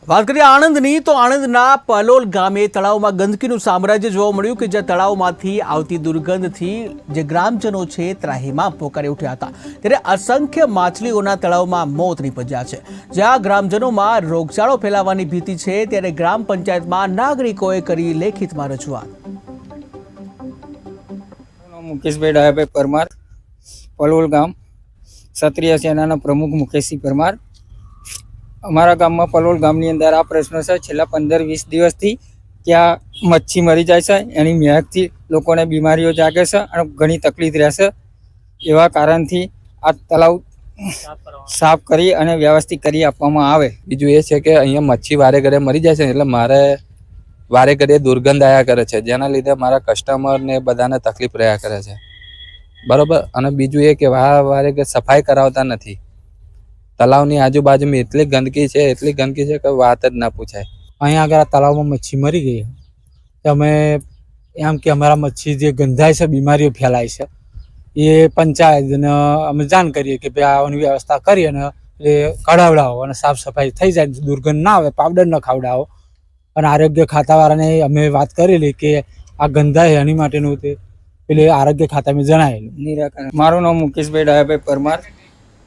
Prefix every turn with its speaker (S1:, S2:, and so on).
S1: વાત કરીએ આણંદની તો આણંદના પલોલ ગામે તળાવમાં ગંદકીનું સામ્રાજ્ય જોવા મળ્યું કે જ્યાં તળાવમાંથી આવતી દુર્ગંધથી જે ગ્રામજનો છે ત્રાહિમામ પોકારી ઉઠ્યા હતા ત્યારે અસંખ્ય માછલીઓના તળાવમાં મોત નીપજ્યા છે। જ્યાં ગ્રામજનોમાં રોગચાળો ફેલાવાની ભીતિ છે ત્યારે ગ્રામ પંચાયતમાં નાગરિકોએ કરી લેખિતમાં રજૂઆત।
S2: मुकेशभाई डायाभाई परमार पलोल गाम क्षत्रिय सेना प्रमुख मुकेशजी परमार। अमरा गाम में पलोल गाम अंदर आ प्रश्न है छेल्ला 15-20 दिवस थी क्या मच्छी मरी जाए छे एनी महक थी लोकोने बीमारीओ जागे छे अने घणी तकलीफ रहेशे। एवा कारण थी आ तलाव साफ करी अने व्यवस्थित करी आपवामां आवे।
S3: बीजुं ए छे के अहींया मच्छी वारे घड़े मरी जाए छे एटले मारे वारे घड़े दुर्गंध आया करे छे जेना लीधे मारा कस्टमर ने बधाने तकलीफ रह्या करे छे बराबर। अने बीजुं ए के वारे घड़े सफाई करावता नथी। तलावनी आजूबाजू में एटली गंदकी है कि बात ज ना पूछाय।
S4: अहीं आगे तलाव में मच्छी मरी गई तो अमे एम कि अमरा मच्छी जो गंधाय से बीमारीओ फैलाय छे ये पंचायत ने अमे जाण करीए कि भाई आनी व्यवस्था करी अने कढावडावो अने साफ सफाई थई जाय, दुर्गंध ना आवे, पावडर न खवडावो। अने आरोग्य खातावाळाने अमे वात करेली कि आ गंधाय एनी माटेनुं ते पेले आरोग्य खाता में जणावेलुं।
S2: निराकरण मारुं नाम मुकेशभाई डायाभाई परमार